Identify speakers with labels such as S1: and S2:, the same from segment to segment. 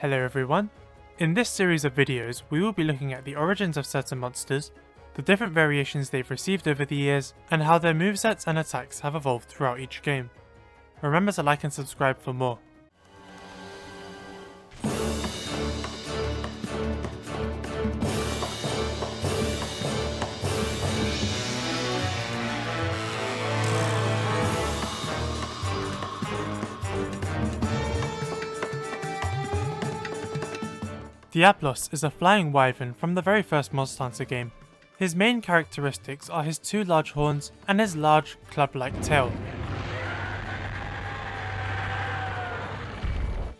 S1: Hello everyone. In this series of videos, we will be looking at the origins of certain monsters, the different variations they've received over the years, and how their movesets and attacks have evolved throughout each game. Remember to like and subscribe for more. Diablos is a flying wyvern from the very first Monster Hunter game. His main characteristics are his two large horns and his large, club-like tail.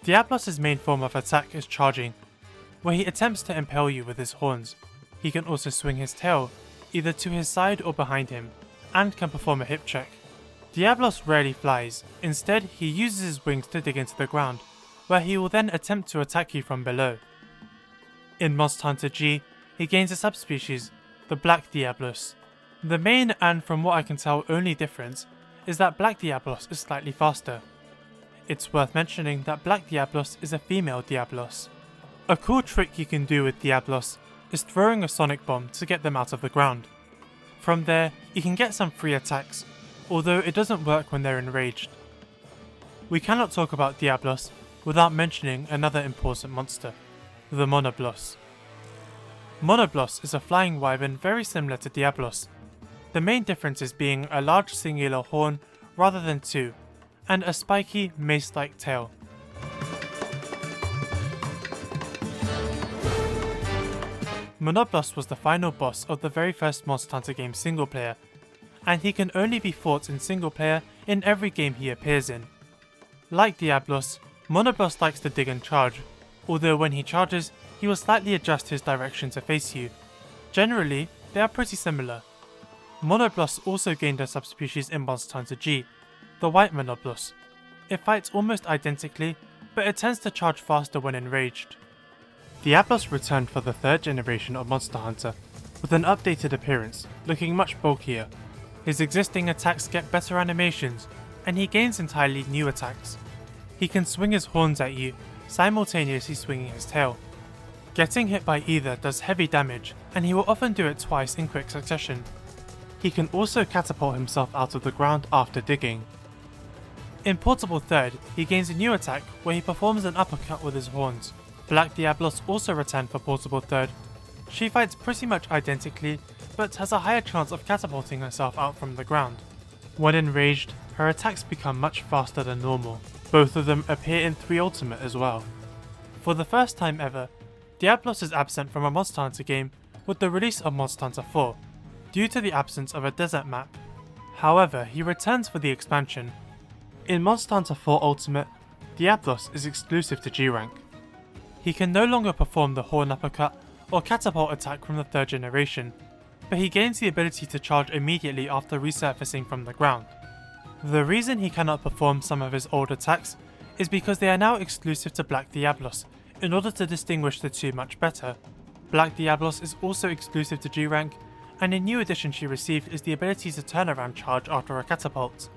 S1: Diablos' main form of attack is charging, where he attempts to impale you with his horns. He can also swing his tail, either to his side or behind him, and can perform a hip check. Diablos rarely flies, instead he uses his wings to dig into the ground, where he will then attempt to attack you from below. In Monster Hunter G, he gains a subspecies, the Black Diablos. The main and from what I can tell only difference is that Black Diablos is slightly faster. It's worth mentioning that Black Diablos is a female Diablos. A cool trick you can do with Diablos is throwing a sonic bomb to get them out of the ground. From there, you can get some free attacks, although it doesn't work when they're enraged. We cannot talk about Diablos without mentioning another important monster, the Monoblos. Monoblos is a flying wyvern very similar to Diablos. The main difference is being a large singular horn rather than two, and a spiky, mace-like tail. Monoblos was the final boss of the very first Monster Hunter game single player, and he can only be fought in single player in every game he appears in. Like Diablos, Monoblos likes to dig and charge, although when he charges, he will slightly adjust his direction to face you. Generally, they are pretty similar. Monoblos also gained a subspecies in Monster Hunter G, the White Monoblos. It fights almost identically, but it tends to charge faster when enraged. Diablos returned for the third generation of Monster Hunter, with an updated appearance, looking much bulkier. His existing attacks get better animations, and he gains entirely new attacks. He can swing his horns at you, simultaneously swinging his tail. Getting hit by either does heavy damage, and he will often do it twice in quick succession. He can also catapult himself out of the ground after digging. In Portable Third, he gains a new attack where he performs an uppercut with his horns. Black Diablos also returned for Portable Third. She fights pretty much identically, but has a higher chance of catapulting herself out from the ground. When enraged, her attacks become much faster than normal. Both of them appear in 3 Ultimate as well. For the first time ever, Diablos is absent from a Monster Hunter game with the release of Monster Hunter 4, due to the absence of a desert map. However, he returns for the expansion. In Monster Hunter 4 Ultimate, Diablos is exclusive to G rank. He can no longer perform the horn uppercut or catapult attack from the 3rd generation, but he gains the ability to charge immediately after resurfacing from the ground. The reason he cannot perform some of his old attacks is because they are now exclusive to Black Diablos, in order to distinguish the two much better. Black Diablos is also exclusive to G rank, and a new addition she received is the ability to turn around charge after a catapult.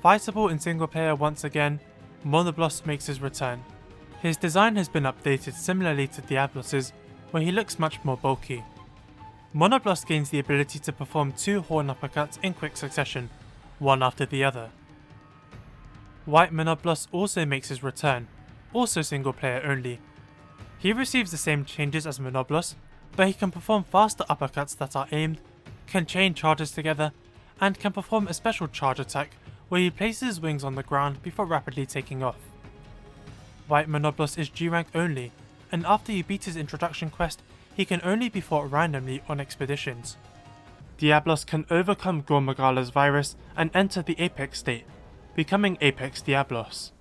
S1: Fightable in single player once again, Monoblos makes his return. His design has been updated similarly to Diablos', where he looks much more bulky. Monoblos gains the ability to perform 2 horn uppercuts in quick succession, one after the other. White Monoblos also makes his return, also single player only. He receives the same changes as Monoblos, but he can perform faster uppercuts that are aimed, can chain charges together, and can perform a special charge attack where he places his wings on the ground before rapidly taking off. White Monoblos is G rank only, and after you beat his introduction quest, he can only be fought randomly on expeditions. Diablos can overcome Gormagala's virus and enter the Apex state, becoming Apex Diablos.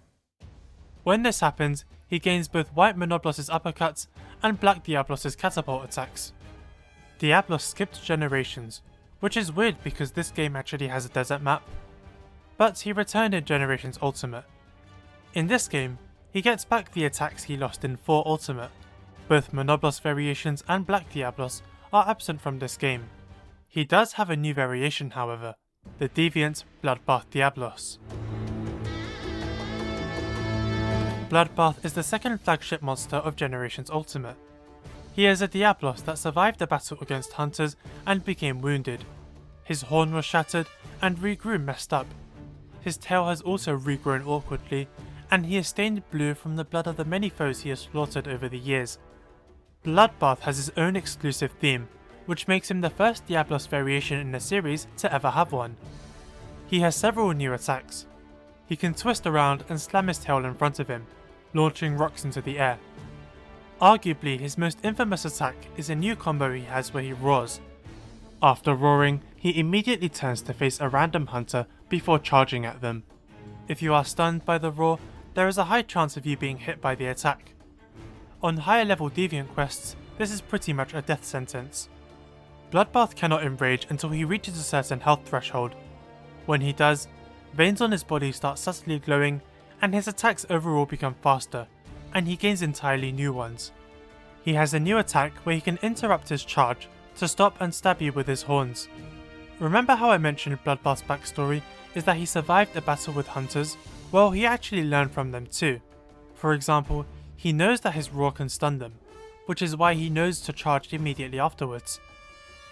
S1: When this happens, he gains both White Monoblos' uppercuts and Black Diablos' catapult attacks. Diablos skipped generations, which is weird because this game actually has a desert map, but he returned in Generations Ultimate. In this game, he gets back the attacks he lost in 4 Ultimate. Both Monoblos variations and Black Diablos are absent from this game. He does have a new variation however, the deviant Bloodbath Diablos. Bloodbath is the second flagship monster of Generations Ultimate. He is a Diablos that survived the battle against hunters and became wounded. His horn was shattered and regrew messed up. His tail has also regrown awkwardly, and he is stained blue from the blood of the many foes he has slaughtered over the years. Bloodbath has his own exclusive theme, which makes him the first Diablos variation in the series to ever have one. He has several new attacks. He can twist around and slam his tail in front of him, launching rocks into the air. Arguably his most infamous attack is a new combo he has where he roars. After roaring, he immediately turns to face a random hunter before charging at them. If you are stunned by the roar, there is a high chance of you being hit by the attack. On higher level deviant quests, this is pretty much a death sentence. Bloodbath cannot enrage until he reaches a certain health threshold. When he does, veins on his body start subtly glowing, and his attacks overall become faster, and he gains entirely new ones. He has a new attack where he can interrupt his charge to stop and stab you with his horns. Remember how I mentioned Bloodbath's backstory is that he survived a battle with hunters? Well, he actually learned from them too. For example, he knows that his roar can stun them, which is why he knows to charge immediately afterwards.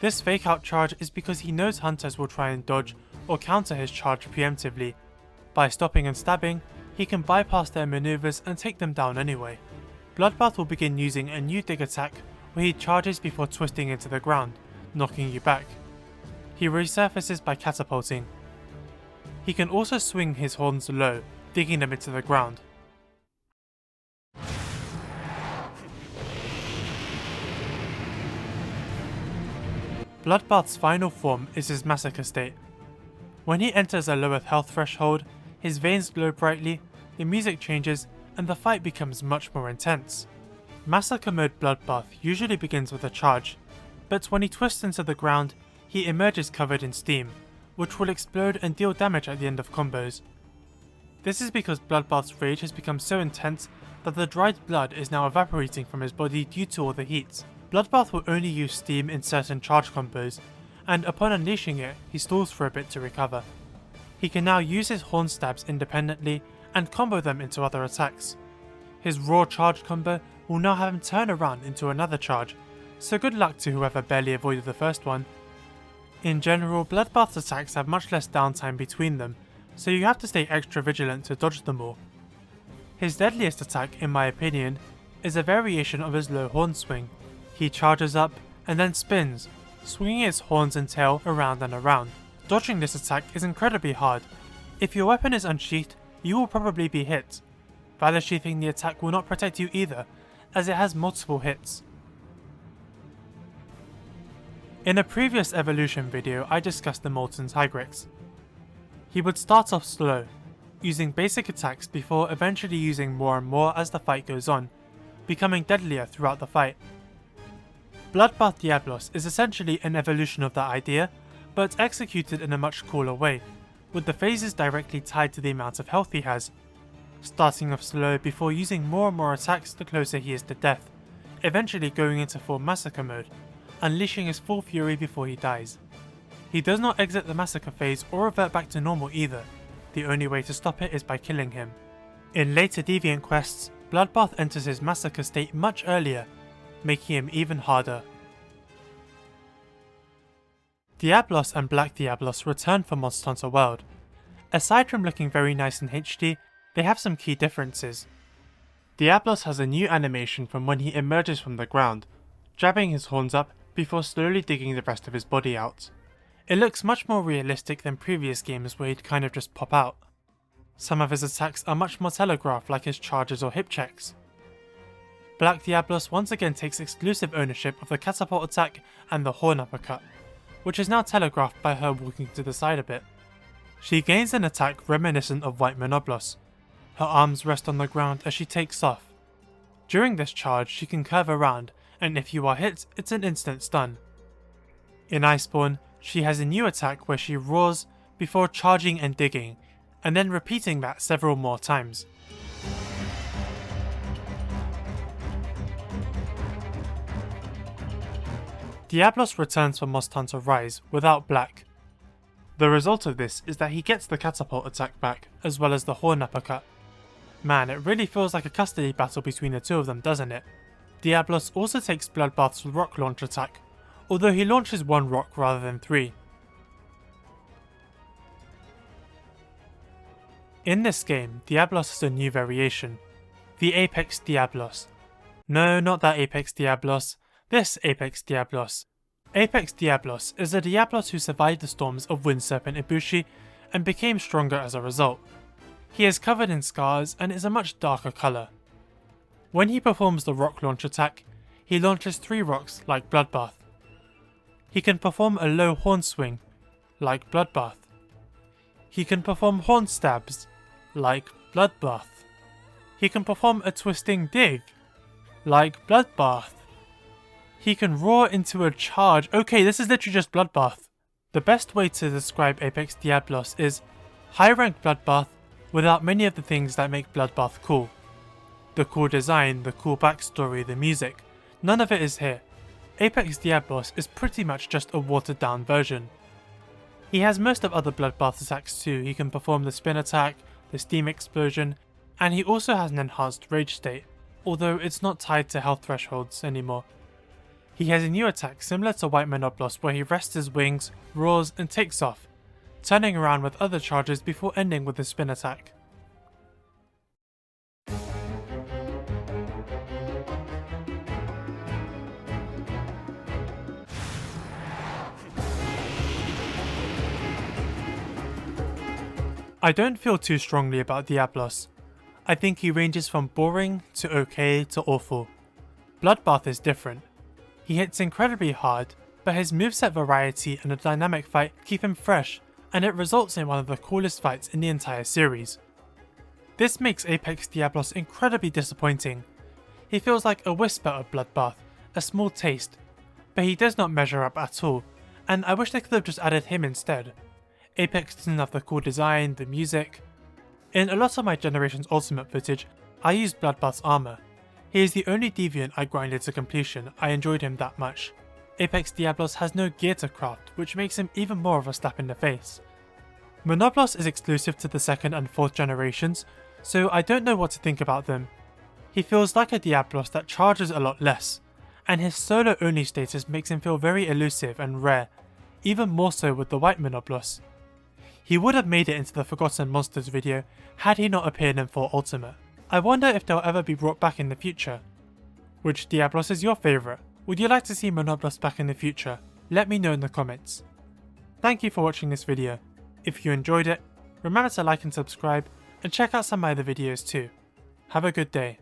S1: This fake out charge is because he knows hunters will try and dodge or counter his charge preemptively. By stopping and stabbing, he can bypass their maneuvers and take them down anyway. Bloodbath will begin using a new dig attack where he charges before twisting into the ground, knocking you back. He resurfaces by catapulting. He can also swing his horns low, digging them into the ground. Bloodbath's final form is his massacre state. When he enters a lower health threshold, his veins glow brightly, the music changes, and the fight becomes much more intense. Massacre mode Bloodbath usually begins with a charge, but when he twists into the ground, he emerges covered in steam, which will explode and deal damage at the end of combos. This is because Bloodbath's rage has become so intense that the dried blood is now evaporating from his body due to all the heat. Bloodbath will only use steam in certain charge combos, and upon unleashing it, he stalls for a bit to recover. He can now use his horn stabs independently and combo them into other attacks. His raw charge combo will now have him turn around into another charge, so good luck to whoever barely avoided the first one. In general, Bloodbath's attacks have much less downtime between them, so you have to stay extra vigilant to dodge them all. His deadliest attack, in my opinion, is a variation of his low horn swing. He charges up and then spins, swinging its horns and tail around and around. Dodging this attack is incredibly hard. If your weapon is unsheathed, you will probably be hit. Valor sheathing the attack will not protect you either, as it has multiple hits. In a previous evolution video, I discussed the Molten Tigrex. He would start off slow, using basic attacks before eventually using more and more as the fight goes on, becoming deadlier throughout the fight. Bloodbath Diablos is essentially an evolution of that idea, but executed in a much cooler way, with the phases directly tied to the amount of health he has, starting off slow before using more and more attacks the closer he is to death, eventually going into full massacre mode, unleashing his full fury before he dies. He does not exit the massacre phase or revert back to normal either, the only way to stop it is by killing him. In later deviant quests, Bloodbath enters his massacre state much earlier, making him even harder. Diablos and Black Diablos return for Monster Hunter World. Aside from looking very nice in HD, they have some key differences. Diablos has a new animation from when he emerges from the ground, jabbing his horns up before slowly digging the rest of his body out. It looks much more realistic than previous games where he'd kind of just pop out. Some of his attacks are much more telegraphed, like his charges or hip checks. Black Diablos once again takes exclusive ownership of the catapult attack and the horn uppercut, which is now telegraphed by her walking to the side a bit. She gains an attack reminiscent of White Monoblos. Her arms rest on the ground as she takes off. During this charge she can curve around, and if you are hit, it's an instant stun. In Iceborne, she has a new attack where she roars before charging and digging, and then repeating that several more times. Diablos returns for Monster Hunter Rise without Black. The result of this is that he gets the catapult attack back, as well as the horn uppercut. Man, it really feels like a custody battle between the two of them, doesn't it? Diablos also takes Bloodbath's rock launch attack, although he launches one rock rather than 3. In this game, Diablos has a new variation, the Apex Diablos. No, not that Apex Diablos, this Apex Diablos. Apex Diablos is a Diablos who survived the storms of Wind Serpent Ibushi and became stronger as a result. He is covered in scars and is a much darker colour. When he performs the rock launch attack, he launches 3 rocks like Bloodbath. He can perform a low horn swing, like Bloodbath. He can perform horn stabs, like Bloodbath. He can perform a twisting dig, like Bloodbath. He can roar into a charge. Okay, this is literally just Bloodbath. The best way to describe Apex Diablos is high rank Bloodbath without many of the things that make Bloodbath cool. The cool design, the cool backstory, the music, none of it is here. Apex Diablos is pretty much just a watered down version. He has most of other Bloodbath attacks too. He can perform the spin attack, the steam explosion, and he also has an enhanced rage state, although it's not tied to health thresholds anymore. He has a new attack similar to White Monoblos where he rests his wings, roars and takes off, turning around with other charges before ending with a spin attack. I don't feel too strongly about Diablos. I think he ranges from boring to okay to awful. Bloodbath is different. He hits incredibly hard, but his moveset variety and a dynamic fight keep him fresh, and it results in one of the coolest fights in the entire series. This makes Apex Diablos incredibly disappointing. He feels like a whisper of Bloodbath, a small taste, but he does not measure up at all, and I wish they could have just added him instead. Apex doesn't have the cool design, the music. In a lot of my Generation's Ultimate footage, I used Bloodbath's armor. He is the only deviant I grinded to completion, I enjoyed him that much. Apex Diablos has no gear to craft, which makes him even more of a slap in the face. Monoblos is exclusive to the 2nd and 4th generations, so I don't know what to think about them. He feels like a Diablos that charges a lot less, and his solo only status makes him feel very elusive and rare, even more so with the White Monoblos. He would have made it into the Forgotten Monsters video had he not appeared in 4 Ultimate. I wonder if they'll ever be brought back in the future. Which Diablos is your favourite? Would you like to see Monoblos back in the future? Let me know in the comments. Thank you for watching this video. If you enjoyed it, remember to like and subscribe, and check out some of my other videos too. Have a good day.